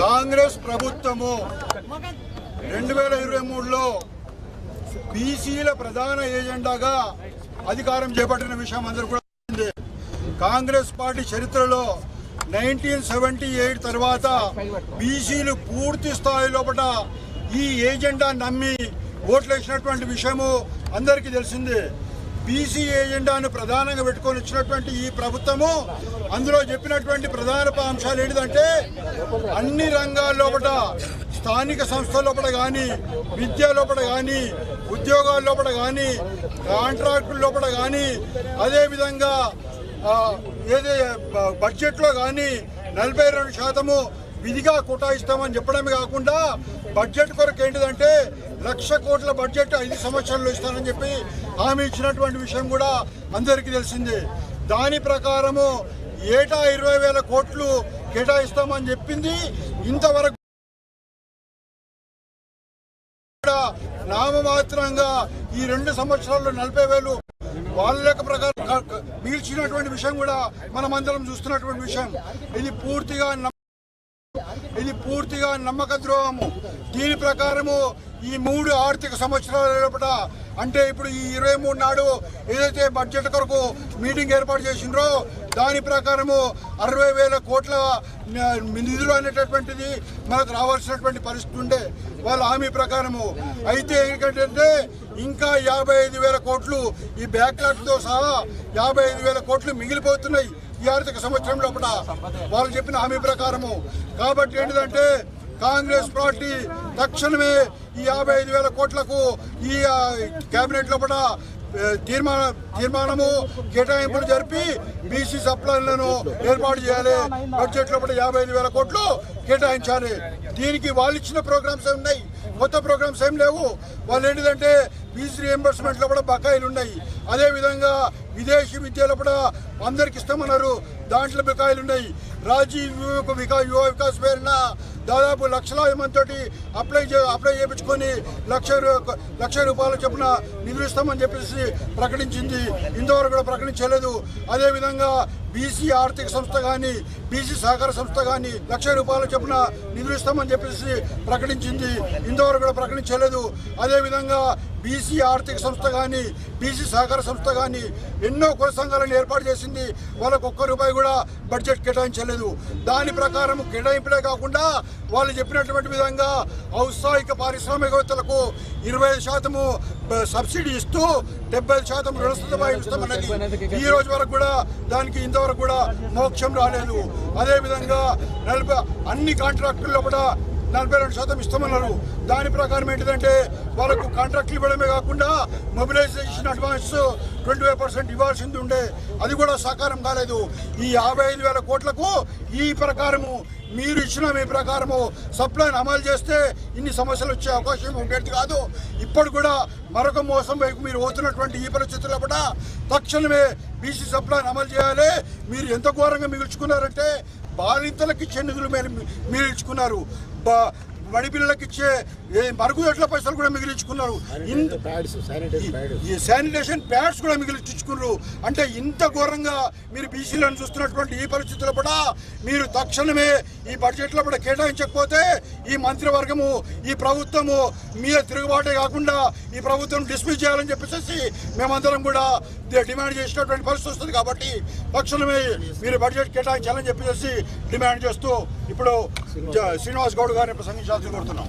కాంగ్రెస్ ప్రభుత్వము 2023లో బీసీల ప్రధాన ఏజెండాగా అధికారం చేపట్టిన విషయం అందరూ కూడా ఉంది. కాంగ్రెస్ పార్టీ చరిత్రలో 1978 తర్వాత బీసీలు పూర్తి స్థాయి లోపల ఈ ఏజెండా నమ్మి ఓట్లేసినటువంటి విషయము అందరికీ తెలిసిందే. బీసీ ఏజెండాను ప్రధానంగా పెట్టుకొని వచ్చినటువంటి ఈ ప్రభుత్వము అందులో చెప్పినటువంటి ప్రధాన అంశాలు ఏంటంటే అన్ని రంగాల లోపల స్థానిక సంస్థల లోపల కానీ, విద్య లోపల కానీ, ఉద్యోగాల లోపల కానీ, కాంట్రాక్టుల లోపల కానీ, అదేవిధంగా ఏదే బడ్జెట్లో కానీ 42% విధిగా కేటాయిస్తామని చెప్పడమే కాకుండా బడ్జెట్ కొరకు ఏంటిదంటే 1,00,000 కోట్ల బడ్జెట్ 5 సంవత్సరాల్లో ఇస్తానని చెప్పి హామీ ఇచ్చినటువంటి విషయం కూడా అందరికీ తెలిసిందే. దాని ప్రకారము ఏటా 20,000 కోట్లు కేటాయిస్తామని చెప్పింది. ఇంతవరకు నామమాత్రంగా ఈ 2 సంవత్సరాల్లో 40,000 వాళ్ళ లెక్క ప్రకారం మిగిల్చినటువంటి విషయం కూడా మనమందరం చూస్తున్నటువంటి విషయం. ఇది పూర్తిగా నమ్మక ద్రోహము. దీని ప్రకారము ఈ 3 ఆర్థిక సంవత్సరాల లోపల అంటే ఇప్పుడు ఈ 23 నాడు ఏదైతే బడ్జెట్ కొరకు మీటింగ్ ఏర్పాటు చేసిండ్రో దాని ప్రకారము 60,000 కోట్ల నిధులు అనేటటువంటిది మనకు రావాల్సినటువంటి పరిస్థితి ఉండే వాళ్ళ హామీ ప్రకారము. అయితే ఏంటంటే ఇంకా 55,000 కోట్లు ఈ బ్యాక్లాగ్తో సహా 55,000 కోట్లు మిగిలిపోతున్నాయి ఈ ఆర్థిక సంవత్సరం లోపల వాళ్ళు చెప్పిన హామీ ప్రకారము. కాబట్టి ఏంటిదంటే కాంగ్రెస్ పార్టీ తక్షణమే ఈ 55,000 కోట్లకు ఈ కేబినెట్ లోపల తీర్మానము కేటాయింపులు జరిపి బీసీ సప్లైలను ఏర్పాటు చేయాలి. బడ్జెట్ లోపల 55,000 కోట్లు కేటాయించాలి. దీనికి వాళ్ళు ఇచ్చిన ప్రోగ్రామ్స్ ఉన్నాయి, కొత్త ప్రోగ్రామ్స్ ఏం లేవు. వాళ్ళు ఏంటిదంటే ఫీజు రియంబర్స్మెంట్లో కూడా బకాయిలు ఉన్నాయి. అదేవిధంగా విదేశీ విద్యలో కూడా అందరికి ఇస్తామన్నారు, దాంట్లో బకాయిలు ఉన్నాయి. రాజీవ్ యువ వికాస్ పేరున దాదాపు లక్షలాది మందితోటి అప్లై చేయించుకొని 1,00,000 రూపాయల చొప్పున నిధులు ఇస్తామని చెప్పేసి ప్రకటించింది. ఇంతవరకు కూడా ప్రకటించలేదు. అదేవిధంగా బీసీ ఆర్థిక సంస్థ కానీ, బీసీ సహకార సంస్థ కానీ 1,00,000 రూపాయల చొప్పున నిధులు ఇస్తామని చెప్పేసి ప్రకటించింది. ఇంతవరకు కూడా ప్రకటించలేదు. అదేవిధంగా బీసీ ఆర్థిక సంస్థ కానీ, బీసీ సహకార సంస్థ కానీ ఎన్నో కుల సంఘాలను ఏర్పాటు చేసింది. వాళ్ళకు ₹1 కూడా బడ్జెట్ కేటాయించలేదు. దాని ప్రకారం కేటాయింపులే కాకుండా వాళ్ళు చెప్పినటువంటి విధంగా ఔత్సాహిక పారిశ్రామికవేత్తలకు 25% సబ్సిడీ ఇస్తూ 70% రుణ సదుపాయం ఇస్తామన్నది ఈ రోజు వరకు కూడా దానికి ఇంతవరకు కూడా మోక్షం రాలేదు. అదేవిధంగా అన్ని కాంట్రాక్టుల్లో కూడా 42% ఇస్తామన్నారు. దాని ప్రకారం ఏంటిదంటే వాళ్ళకు కాంట్రాక్ట్లు ఇవ్వడమే కాకుండా మొబిలైజేషన్ అడ్వాన్స్ 25% ఇవ్వాల్సింది ఉండే, అది కూడా సాకారం కాలేదు. ఈ 55,000 కోట్లకు ఈ ప్రకారము మీరు ఇచ్చిన మీ ప్రకారము సప్లైని అమలు చేస్తే ఇన్ని సమస్యలు వచ్చే అవకాశం ఉండేది కాదు. ఇప్పుడు కూడా మరొక మోసం వైపు మీరు పోతున్నటువంటి ఈ పరిస్థితుల్లో కూడా తక్షణమే బీసీ సప్లైని అమలు చేయాలి. మీరు ఎంత ఘోరంగా మిగుల్చుకున్నారంటే బాధితులకు ఇచ్చే నిధులు మీరు ఇచ్చుకున్నారు, మడిపిల్లలకు ఇచ్చే మరుగుదొడ్ల పైసలు కూడా మిగిలించుకున్నారు, శానిటేషన్ ప్యాడ్స్ కూడా మిగిలించుకున్నారు. అంటే ఇంత ఘోరంగా మీరు బీసీలను చూస్తున్నటువంటి ఈ పరిస్థితుల్లో కూడా మీరు తక్షణమే ఈ బడ్జెట్లో కూడా కేటాయించకపోతే ఈ మంత్రివర్గము, ఈ ప్రభుత్వము మీద తిరుగుబాటే కాకుండా ఈ ప్రభుత్వం డిస్మిస్ చేయాలని చెప్పేసి మేమందరం కూడా డిమాండ్ చేసినటువంటి పరిస్థితి వస్తుంది. కాబట్టి తక్షణమే మీరు బడ్జెట్ కేటాయించాలని చెప్పేసి డిమాండ్ చేస్తూ ఇప్పుడు శ్రీనివాస్ గౌడ్ గారిని ప్రసంగించాల్సి కోరుతున్నాం.